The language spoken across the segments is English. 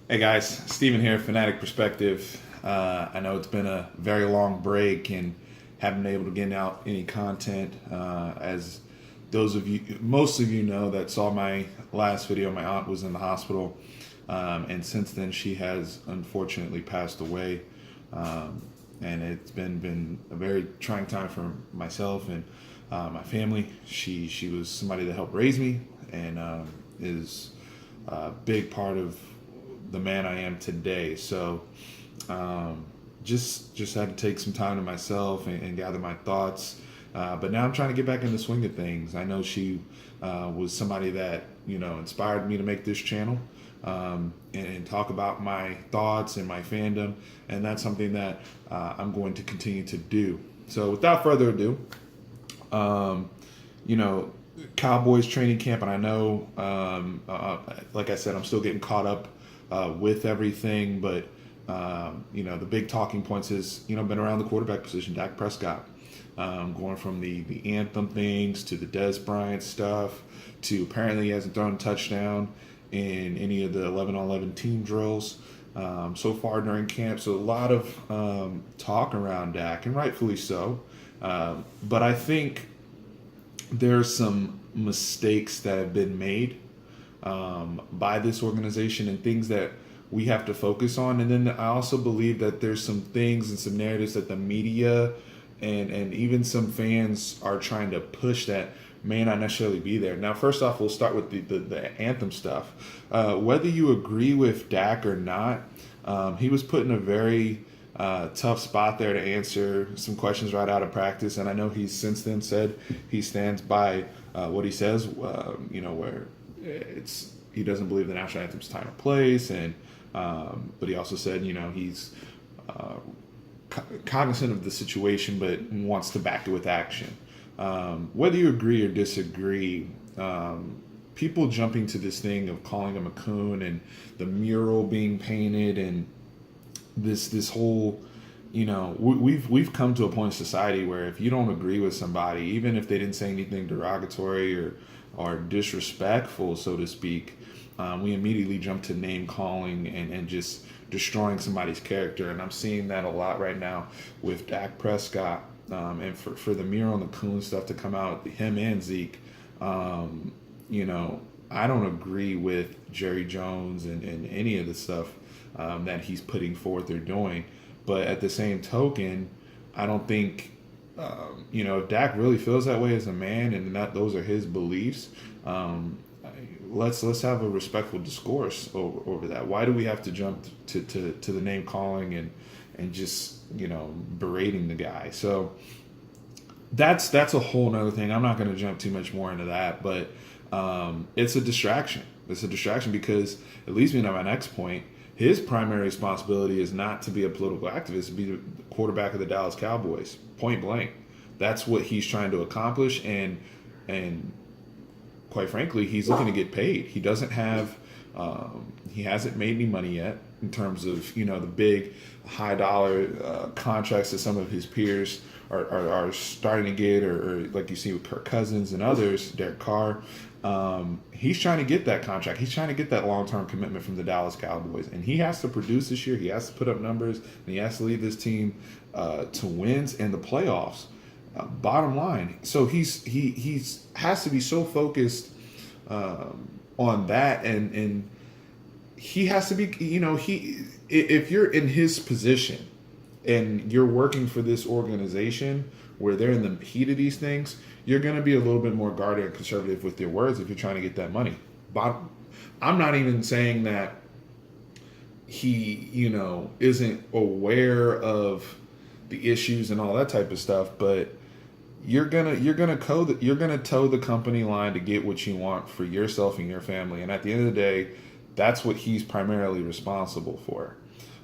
Hey guys, Steven here, Fanatic Perspective. I know it's been a very long break and haven't been able to get out any content. As those of you, most of you know that saw my last video, my aunt was in the hospital, and since then she has unfortunately passed away. And it's been a very trying time for myself and my family. She was somebody that helped raise me and is a big part of the man I am today. So just had to take some time to myself and gather my thoughts. But now I'm trying to get back in the swing of things. I know she was somebody that inspired me to make this channel and talk about my thoughts and my fandom, and that's something that I'm going to continue to do. So without further ado, you know, Cowboys training camp, and I know, like I said, I'm still getting caught up with everything, but the big talking points is been around the quarterback position, Dak Prescott, going from the anthem things to the Des Bryant stuff to apparently he hasn't thrown a touchdown in any of the 11-on-11 team drills so far during camp. So a lot of talk around Dak, and rightfully so. But I think there's some mistakes that have been made by this organization and things that we have to focus on. And then I also believe that there's some things and some narratives that the media and even some fans are trying to push that may not necessarily be there. Now, first off, we'll start with the anthem stuff. Whether you agree with Dak or not, he was put in a very tough spot there to answer some questions right out of practice. And I know he's since then said he stands by what he says, where he doesn't believe the national anthem's time or place, and but he also said he's cognizant of the situation but wants to back it with action. Whether you agree or disagree, people jumping to this thing of calling him a coon and the mural being painted and this whole we've come to a point in society where if you don't agree with somebody, even if they didn't say anything derogatory or disrespectful, so to speak, we immediately jump to name calling and just destroying somebody's character. And I'm seeing that a lot right now with Dak Prescott, and for the mural and the coon stuff to come out, him and Zeke. I don't agree with Jerry Jones and any of the stuff that he's putting forth or doing. But at the same token, I don't think, if Dak really feels that way as a man and that those are his beliefs, let's have a respectful discourse over that. Why do we have to jump to the name calling and just berating the guy? So that's a whole nother thing. I'm not going to jump too much more into that, but it's a distraction. It's a distraction because it leads me to my next point. His primary responsibility is not to be a political activist, to be the quarterback of the Dallas Cowboys, point blank. That's what he's trying to accomplish, and quite frankly, he's looking to get paid. He doesn't have, he hasn't made any money yet in terms of the big high dollar contracts that some of his peers are starting to get, or like you see with Kirk Cousins and others, Derek Carr. He's trying to get that contract. He's trying to get that long-term commitment from the Dallas Cowboys, and he has to produce this year. He has to put up numbers, and he has to lead this team to wins and the playoffs. Bottom line, so he has to be so focused on that, and he has to be. If you're in his position and you're working for this organization where they're in the heat of these things, you're going to be a little bit more guarded and conservative with your words if you're trying to get that money. But I'm not even saying that he, isn't aware of the issues and all that type of stuff, but you're gonna toe the company line to get what you want for yourself and your family. And at the end of the day, that's what he's primarily responsible for.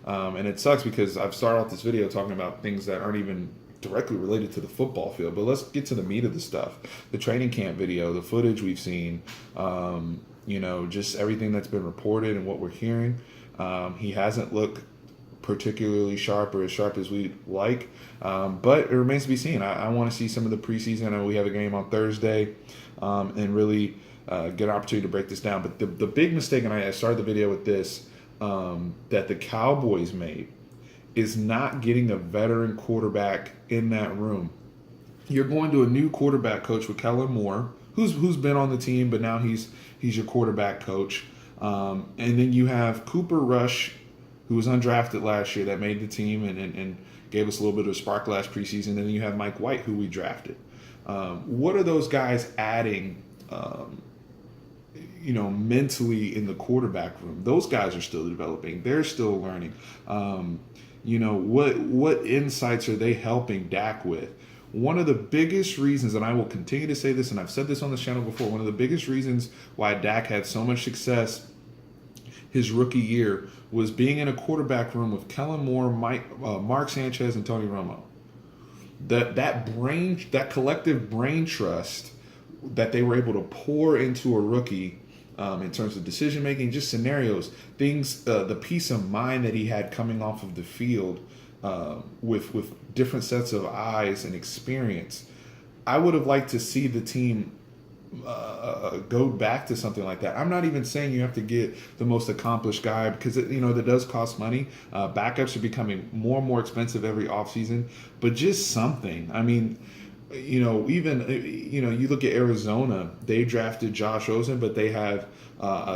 And it sucks because I've started off this video talking about things that aren't even directly related to the football field. But let's get to the meat of the stuff. The training camp video, the footage we've seen, just everything that's been reported and what we're hearing. He hasn't looked particularly sharp or as sharp as we'd like, but it remains to be seen. I want to see some of the preseason. I know we have a game on Thursday, and really get an opportunity to break this down. But the big mistake, and I started the video with this, that the Cowboys made is not getting a veteran quarterback in that room. You're going to a new quarterback coach with Kellen Moore, who's been on the team, but now he's your quarterback coach. And then you have Cooper Rush, who was undrafted last year, that made the team and gave us a little bit of a spark last preseason. And then you have Mike White, who we drafted. What are those guys adding, mentally in the quarterback room? Those guys are still developing. They're still learning. What insights are they helping Dak with? One of the biggest reasons, and I will continue to say this, and I've said this on this channel before, one of the biggest reasons why Dak had so much success his rookie year was being in a quarterback room with Kellen Moore, Mark Sanchez, and Tony Romo. That collective brain trust that they were able to pour into a rookie in terms of decision making, just scenarios, things, the peace of mind that he had coming off of the field with different sets of eyes and experience. I would have liked to see the team go back to something like that. I'm not even saying you have to get the most accomplished guy, because that does cost money. Backups are becoming more and more expensive every offseason, but just something. I mean, you look at Arizona, they drafted Josh Rosen, but they have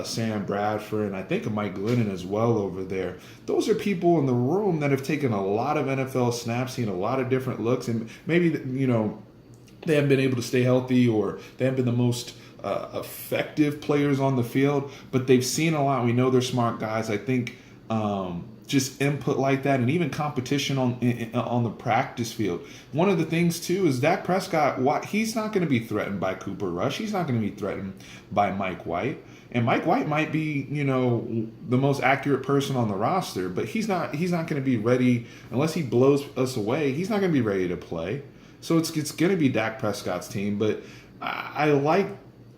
Sam Bradford and I think a Mike Glennon as well over there. Those are people in the room that have taken a lot of NFL snaps, seen a lot of different looks, and maybe, they haven't been able to stay healthy, or they haven't been the most effective players on the field, but they've seen a lot. We know they're smart guys. I think just input like that, and even competition on the practice field. One of the things too is Dak Prescott. He's not going to be threatened by Cooper Rush. He's not going to be threatened by Mike White. And Mike White might be, the most accurate person on the roster, but he's not going to be ready unless he blows us away. He's not going to be ready to play. So it's going to be Dak Prescott's team, but I like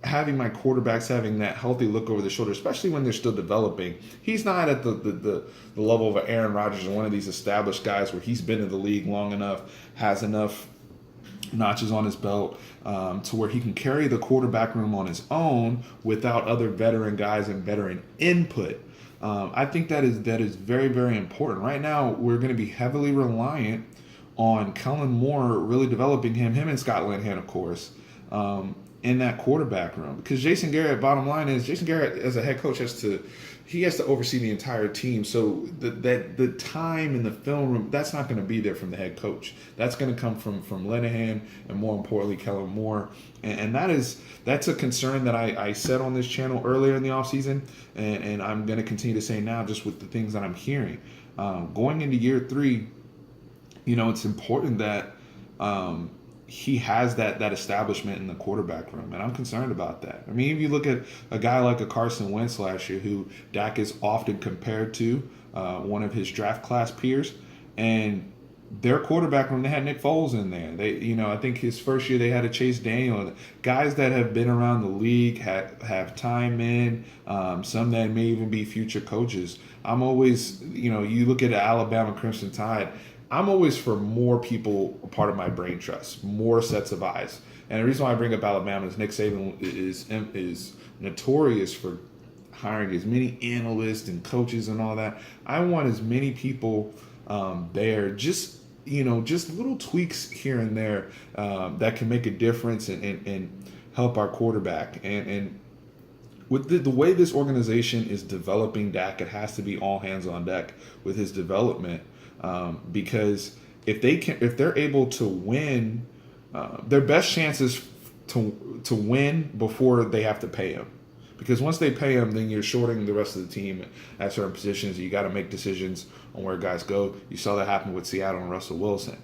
having my quarterbacks having that healthy look over the shoulder, especially when they're still developing. He's not at the level of Aaron Rodgers or one of these established guys where he's been in the league long enough, has enough notches on his belt to where he can carry the quarterback room on his own without other veteran guys and veteran input. I think that is very, very important. Right now, we're going to be heavily reliant on Kellen Moore really developing him and Scott Linehan, of course, in that quarterback room. Because Jason Garrett, bottom line is, Jason Garrett as a head coach has to oversee the entire team. So the time in the film room, that's not going to be there from the head coach. That's going to come from Linehan and, more importantly, Kellen Moore. And that's a concern that I said on this channel earlier in the offseason, and I'm going to continue to say now just with the things that I'm hearing. Going into year 3, it's important that he has that establishment in the quarterback room, and I'm concerned about that. I mean, if you look at a guy like a Carson Wentz last year, who Dak is often compared to, one of his draft class peers, and their quarterback room, they had Nick Foles in there. I think his first year they had a Chase Daniel. Guys that have been around the league, have time in, some that may even be future coaches. I'm always, you look at the Alabama Crimson Tide, I'm always for more people, a part of my brain trust, more sets of eyes. And the reason why I bring up Alabama is Nick Saban is notorious for hiring as many analysts and coaches and all that. I want as many people there, just little tweaks here and there that can make a difference and help our quarterback. And with the way this organization is developing Dak, it has to be all hands on deck with his development. Because if they're able to win, their best chances to win before they have to pay him. Because once they pay him, then you're shorting the rest of the team at certain positions. You got to make decisions on where guys go. You saw that happen with Seattle and Russell Wilson.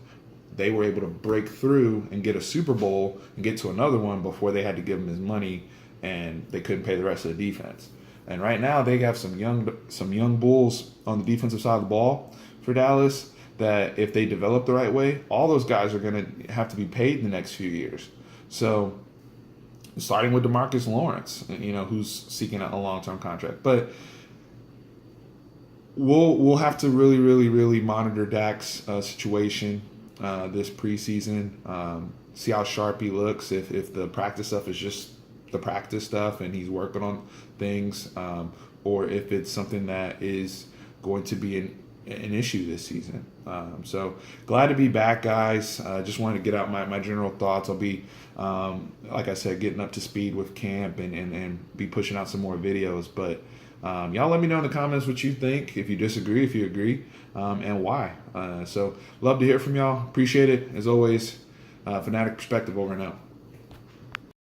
They were able to break through and get a Super Bowl and get to another one before they had to give him his money, and they couldn't pay the rest of the defense. And right now they have some young bulls on the defensive side of the ball for Dallas that if they develop the right way, all those guys are going to have to be paid in the next few years. So starting with DeMarcus Lawrence, who's seeking a long-term contract. But we'll have to really, really, really monitor Dak's situation this preseason, see how sharp he looks, if the practice stuff is just the practice stuff and he's working on things, or if it's something that is going to be an issue this season. So glad to be back, guys. Just wanted to get out my general thoughts. I'll be, like I said, getting up to speed with camp and be pushing out some more videos. But y'all let me know in the comments what you think, if you disagree, if you agree, and why. So love to hear from y'all. Appreciate it. As always, Fanatic Perspective over and out.